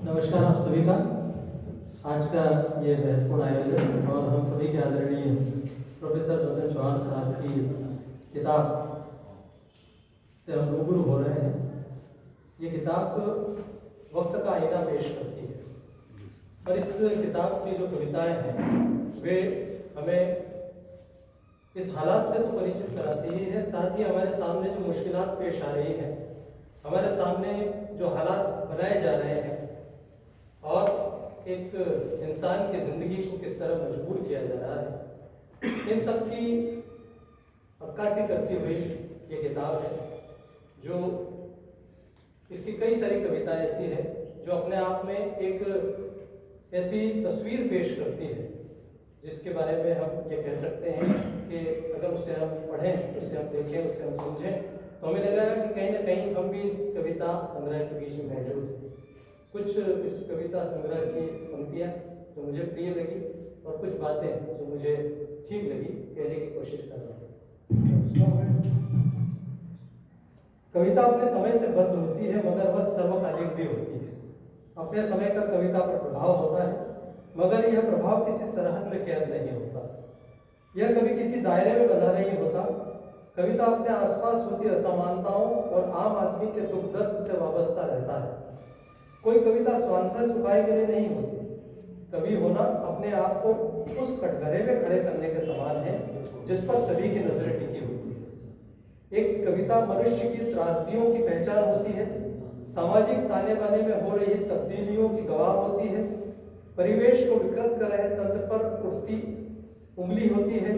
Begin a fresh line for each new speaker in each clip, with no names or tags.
नमस्कार आप सभी का। आज का ये महत्वपूर्ण आयोजन और हम सभी के आदरणीय प्रोफेसर रतन चौहान साहब की किताब से हम रूबरू हो रहे हैं। ये किताब वक्त का आईना पेश करती है और इस किताब की जो कविताएं हैं वे हमें इस हालात से तो परिचित कराती ही है, साथ ही हमारे सामने जो मुश्किलात पेश आ रही हैं, हमारे सामने जो हालात बनाए जा रहे हैं और एक इंसान की ज़िंदगी को किस तरह मजबूर किया जा रहा है, इन सब की अक्कासी करती हुई ये किताब है। जो इसकी कई सारी कविताएं ऐसी है जो अपने आप में एक ऐसी तस्वीर पेश करती है जिसके बारे में हम ये कह सकते हैं कि अगर उसे हम पढ़ें, उसे हम देखें, उसे हम समझें तो हमें लगेगा कि कहीं ना कहीं हम भी इस कविता संग्रह के बीच में मौजूद हैं। कुछ इस कविता संग्रह की पंक्तियाँ जो मुझे प्रिय लगी और कुछ बातें जो मुझे ठीक लगी कहने की कोशिश कर रहा हूँ। कविता अपने समय से बद्ध होती है मगर वह सर्वकालिक भी होती है। अपने समय का कविता पर प्रभाव होता है मगर यह प्रभाव किसी सरहद में कैद नहीं होता। यह कभी किसी दायरे में बंधा नहीं होता। कविता अपने आसपास होती असमानताओं और आम आदमी के दुख दर्द से वाबस्ता रहता है। कोई कविता स्वांतः सुखाए के लिए नहीं होती। कवि होना अपने आप को उस कटघरे में खड़े करने के समान है जिस पर सभी की नजरें टिकी होती है। एक कविता मनुष्य की त्रासदियों की पहचान होती है, सामाजिक ताने बाने में हो रही तब्दीलियों की गवाह होती है, परिवेश को विकृत कर रहे तंत्र पर उठती उंगली होती है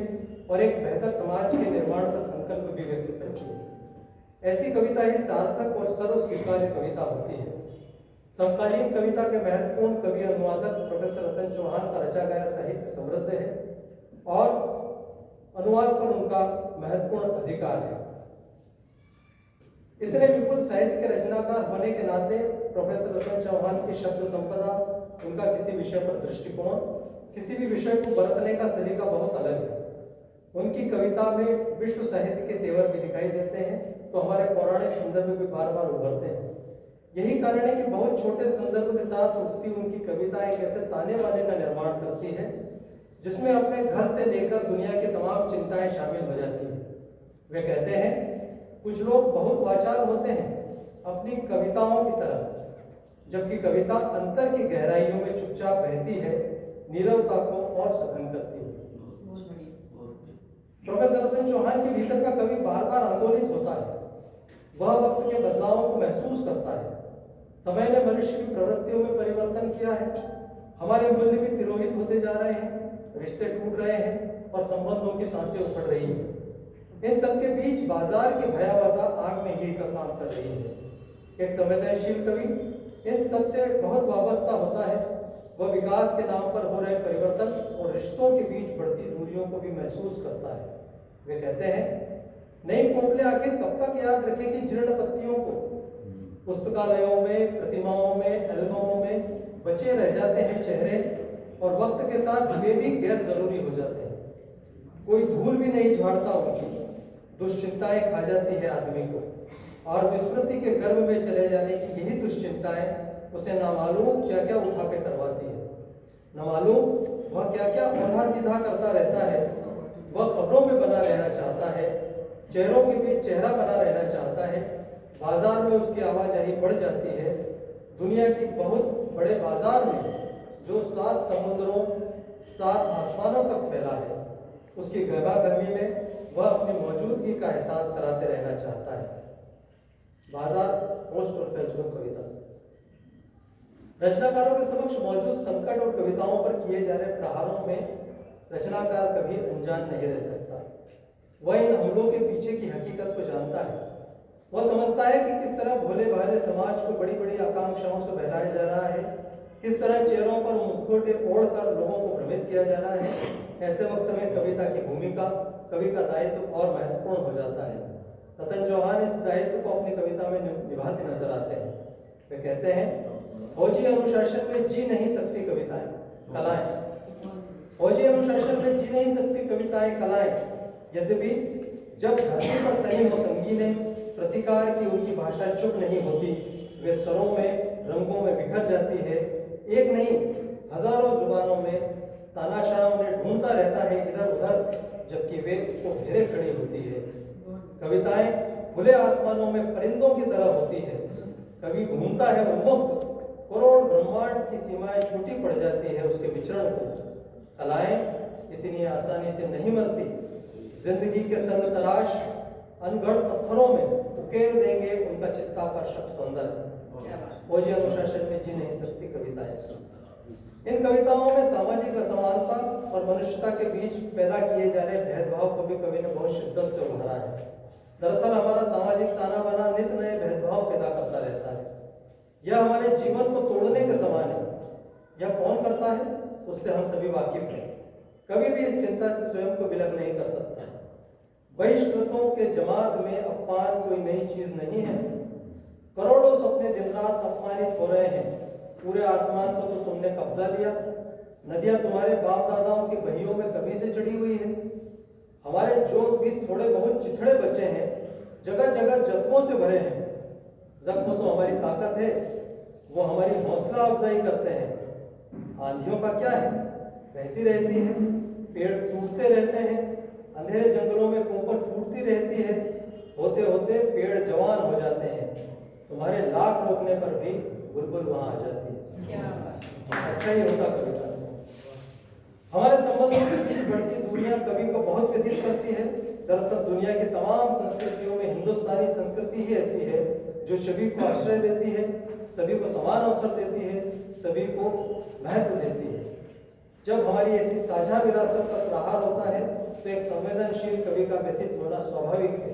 और एक बेहतर समाज के निर्माण का संकल्प भी व्यक्त करती है। ऐसी कविता ही सार्थक और सर्व स्वीकार्य कविता होती है। समकालीन कविता के महत्वपूर्ण कवि अनुवादक प्रोफेसर रतन चौहान का रचा गया साहित्य समृद्ध है और अनुवाद पर उनका महत्वपूर्ण अधिकार है। इतने विपुल साहित्य के रचनाकार होने के नाते प्रोफेसर रतन चौहान की शब्द संपदा, उनका किसी विषय पर दृष्टिकोण, किसी भी विषय को बरतने का सलीका बहुत अलग है। उनकी कविता में विश्व साहित्य के तेवर भी दिखाई देते हैं तो हमारे पौराणिक संदर्भ भी बार बार उभरते हैं। यही कारण है कि बहुत छोटे संदर्भ के साथ उठती उनकी कविता एक ऐसे ताने बाने का निर्माण करती है जिसमें अपने घर से लेकर दुनिया की तमाम चिंताएं शामिल हो जाती हैं। वे कहते हैं, कुछ लोग बहुत वाचाल होते हैं अपनी कविताओं की तरह, जबकि कविता अंतर की गहराइयों में चुपचाप बहती है, नीरवता को और सघन करती है। प्रोफेसर रतन चौहान के भीतर का कवि बार बार आंदोलित होता है। वह वक्त के बदलावों को महसूस करता है। समय ने मनुष्य की प्रवृत्तियों में परिवर्तन किया है। हमारे मूल्य भी तिरोहित होते जा रहे हैं, रिश्ते टूट रहे हैं और संबंधों की सांसें उखड़ रही हैं। इन सबके बीच बाजार की भयावहता आग में घी का काम कर रही है। एक संवेदनशील कवि इन सब से बहुत वाबस्ता होता है। वह विकास के नाम पर हो रहे परिवर्तन और रिश्तों के बीच बढ़ती दूरियों को भी महसूस करता है। वे कहते हैं, नई कोपले आखिर कब तक याद रखेगी जीर्ण पत्तियों को। पुस्तकालयों में, प्रतिमाओं में, एल्बमों में बचे रह जाते हैं चेहरे और वक्त के साथ वे भी गैर जरूरी हो जाते हैं। कोई धूल भी नहीं झाड़ता उनकी। दुश्चिंताएं खा जाती है आदमी को और विस्मृति के गर्भ में चले जाने की यही दुश्चिंताएं उसे नामालूम क्या क्या उठापे करवाती है। नामालूम वह क्या क्या औंधा सीधा करता रहता है। वह खबरों में बना रहना चाहता है, चेहरों के बीच चेहरा बना रहना चाहता है। बाजार में उसकी आवाजाही बढ़ जाती है। दुनिया की बहुत बड़े बाजार में जो 7 समुद्रों 7 आसमानों तक फैला है, उसकी गहमागहमी में वह अपनी मौजूदगी का एहसास कराते रहना चाहता है। बाजार, पोस्ट और फेसबुक कविता से रचनाकारों के समक्ष मौजूद संकट और कविताओं पर किए जा रहे प्रहारों में रचनाकार कभी अनजान नहीं रह सकता। वह इन हमलों के पीछे की हकीकत को जानता है। वह समझता है कि किस तरह भोले भाले समाज को बड़ी बड़ी आकांक्षाओं से बहलाया जा रहा है, किस तरह चेहरों पर मुखौटे ओढ़कर लोगों को भ्रमित किया जा रहा है। ऐसे वक्त में कविता की भूमिका, कवि का दायित्व और महत्वपूर्ण हो जाता है। रतन चौहान इस दायित्व को अपनी कविता में निभाते नजर आते हैं। वे कहते हैं, फौजी अनुशासन में जी नहीं सकती कविताएं कलाएं। फौजी अनुशासन में जी नहीं सकती कविताएं कलाएं। यद्यपि जब धरती पर तनी हो संगीनें, प्रतिकार की उनकी भाषा चुप नहीं होती। वे स्वरों में रंगों में बिखर जाती है। एक नहीं हजारों जुबानों में तानाशाह उन्हें ढूंढता रहता है इधर उधर, जबकि वे उसको घेरे खड़ी होती है। कविताएं खुले आसमानों में परिंदों की तरह होती है। कवि घूमता है उन्मुक्त, करोड़ ब्रह्मांड की सीमाएं छूटी पड़ जाती है उसके विचरण को। कलाएं इतनी आसानी से नहीं मरती, जिंदगी के संग तलाश अनगढ़ पत्थरों में उकेर देंगे उनका चित्ताकर्षक सौंदर्य। फौजी अनुशासन में जी नहीं सकती कविताएं। इन कविताओं में सामाजिक असमानता और मनुष्यता के बीच पैदा किए जा रहे भेदभाव को भी कवि ने बहुत शिद्दत से उभारा है। दरअसल हमारा सामाजिक ताना बाना नित नए भेदभाव पैदा करता रहता है। यह हमारे जीवन को तोड़ने के समान है। यह कौन करता है, उससे हम सभी वाकिफ हैं। कभी भी इस चिंता से स्वयं को विलग नहीं कर सकता। बहिष्कृतों के जमात में अपमान कोई नई चीज नहीं है। करोड़ों सपने दिन रात अपमानित हो रहे हैं। पूरे आसमान को तो तुमने कब्जा लिया। नदियां तुम्हारे बाप दादाओं की बहियों में कभी से चढ़ी हुई है। हमारे जोत भी थोड़े बहुत चिथड़े बचे हैं, जगह जगह जख्मों से भरे हैं। जख्म तो हमारी ताकत है, वो हमारी हौसला अफजाई करते हैं। आंधियों का क्या है, बहती रहती है, पेड़ टूटते रहते हैं, अंधेरे जंगलों में कोपल फूटती रहती है। होते होते पेड़ जवान हो जाते हैं। तुम्हारे लाख रोकने पर भी बुलबुल वहां आ जाती है। अच्छा ही होता कविता से। हमारे संबंधों के बीच बढ़ती दूरियां कवि को बहुत व्यथित करती है। दरअसल दुनिया की तमाम संस्कृतियों में हिंदुस्तानी संस्कृति ही ऐसी है जो सभी को आश्रय देती है, सभी को समान अवसर देती है, सभी को महत्व देती है। जब हमारी ऐसी साझा विरासत का प्रहार होता है तो एक संवेदनशील कवि का व्यथित होना स्वाभाविक है।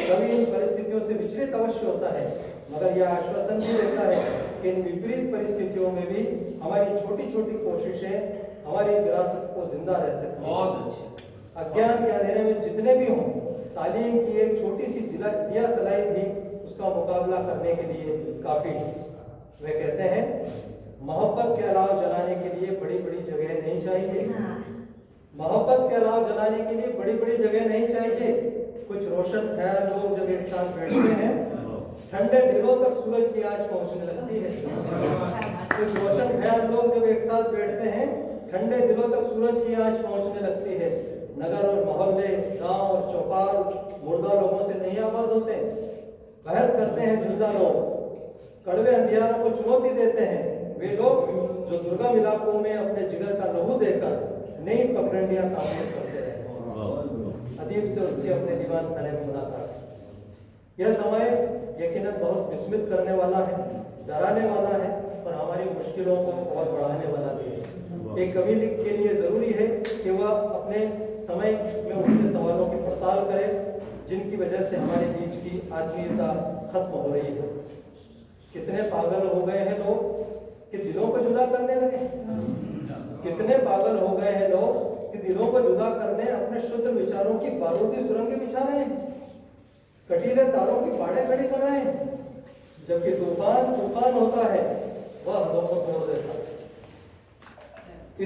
कवि इन परिस्थितियों से विचलित अवश्य होता है, मगर यह आश्वासन भी देता है कि इन विपरीत परिस्थितियों में भी हमारी छोटी छोटी कोशिशें हमारी विरासत को जिंदा रह सकती हैं। अज्ञान के अंधेरे में जितने भी हों, तालीम की एक छोटी सी दिया सलाई भी उसका मुकाबला करने के लिए काफी है। वे कहते हैं, मोहब्बत के अलाव जलाने के लिए बड़ी बड़ी जगह नहीं चाहिए। मोहब्बत के अलाव जलाने के लिए बड़ी बड़ी जगह नहीं चाहिए। कुछ रोशन ख्याल लोग जब एक साथ बैठते हैं, ठंडे दिलों तक सूरज की आंच पहुंचने लगती है। कुछ रोशन ख्याल लोग जब एक साथ बैठते हैं, ठंडे दिलों तक सूरज की आंच पहुंचने लगती है। नगर और मोहल्ले, गांव और चौपाल मुर्दा लोगों से नहीं आबाद होते। बहस करते हैं जिंदा लोग, कड़वे अंधियारों को चुनौती देते हैं वे लोग जो दुर्गम इलाकों में अपने जिगर का लहू देकर नई पगडंडियां तामीर करते रहे। अदीब से उसके अपने दीवान खाने में मुलाकात से। यह समय यकीनन बहुत विस्मित करने वाला है, डराने वाला है और हमारी मुश्किलों को और बढ़ाने वाला भी है। एक कवि के लिए जरूरी है कि वह अपने समय में उठते सवालों की पड़ताल करे जिनकी वजह से हमारे बीच की आत्मीयता खत्म हो रही है। कितने पागल हो गए हैं लोग कि दिलों को जुदा करने लगे। कितने पागल हो गए हैं लोग कि दिलों को जुदा करने अपने शुद्ध विचारों की बारूदी सुरंगें बिछा रहे हैं, कटीले तारों की बाड़े खड़ी कर रहे हैं, जबकि तूफान होता है वह हदों को तोड़ देता है।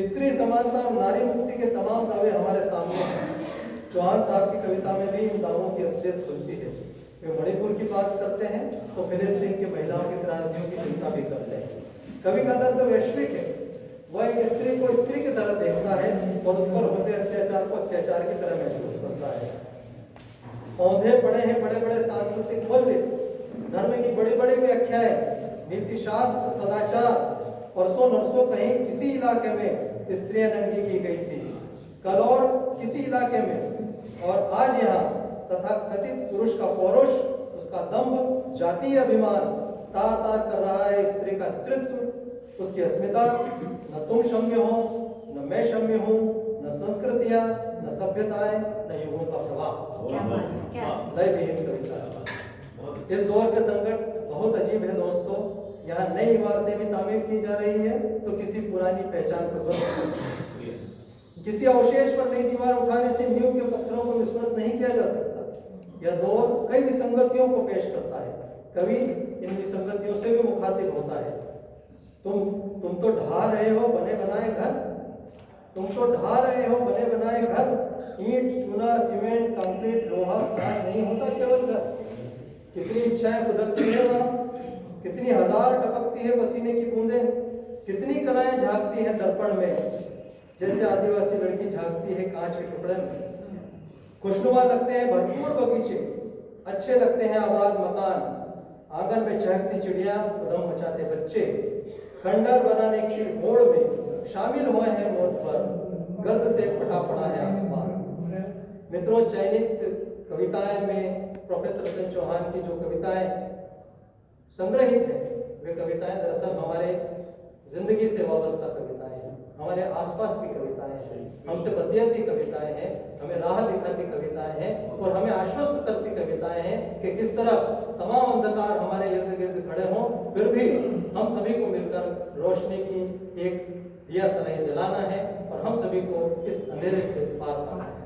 स्त्री समानता और नारी मुक्ति के तमाम दावे हमारे सामने हैं। चौहान साहब की कविता में भी इन दावों की असलियत खुलती है। वे मणिपुर की बात करते हैं तो फिलिस्तीन की महिलाओं की त्रासदियों की चिंता भी करते हैं। कवि का दर्द वैश्विक है। वह एक स्त्री को स्त्री की तरह देखता है और उस पर होते अत्याचार को अत्याचार की तरह महसूस करता है। औंधे पड़े हैं बड़े बड़े सांस्कृतिक मूल्य, धर्म की बड़ी बड़ी व्याख्याएं, नीति शास्त्र, सदाचार। परसों नरसों कहीं किसी इलाके में स्त्रियां नंगी की गई थी, कल और किसी इलाके में, और आज यहाँ तथा कथित पुरुष का पौरुष, उसका दंभ, जातीय अभिमान तार तार कर रहा है स्त्री का अस्तित्व, उसकी अस्मिता। न तुम क्षम्य हो, न मैं क्षम्य हूँ, न संस्कृतियां, न सभ्यताएं, न युगों का प्रवाह। लय विहीन कविता। इस दौर के संकट बहुत अजीब है दोस्तों। यहाँ नई इमारतें भी तामीर की जा रही है तो किसी पुरानी पहचान को ध्वस्त, किसी अवशेष पर नई दीवार उठाने से नींव के पत्थरों को विस्मृत नहीं किया जा सकता। यह दौर कई विसंगतियों को पेश करता है। कवि इन विसंगतियों से भी मुखातिब होता है। तुम तो ढा रहे हो बने बनाए घर, तुम तो ढा रहे हो बने बनाए घर। ईंट, चूना, सीमेंट, कंक्रीट, लोहा, कांच नहीं होता केवल घर। कितनी इच्छाएं खुदकती है वहां, कितनी हजार टपकती है पसीने की बूंदें, कितनी कलाएं झांकती हैं दर्पण में, जैसे आदिवासी लड़की झांकती है कांच के टुकड़े में। खुशनुमा लगते हैं भरपूर बगीचे, अच्छे लगते हैं आबाद मकान, आंगन में चहकती चिड़िया, उधम मचाते बच्चे, खंडर बनाने की होड़ में शामिल हुए हैं मौत पर, गर्द से फटा पड़ा है आसमान। मित्रों, चयनित कविताएं में प्रोफेसर रतन चौहान की जो कविताएं संग्रहित है, वे कविताएं दरअसल हमारे जिंदगी से वाबस्ता कविताएं हैं, हमारे आसपास की कविताएं हैं, हमसे बदयती कविताएं हैं, हमें राह दिखाती कविताएं हैं और हमें आश्वस्त करती कविताएं हैं कि किस तरह तमाम अंधकार हमारे इर्द गिर्द खड़े हों, फिर भी हम सभी को मिलकर रोशनी की एक दिया सराय जलाना है और हम सभी को इस अंधेरे से पार करना है।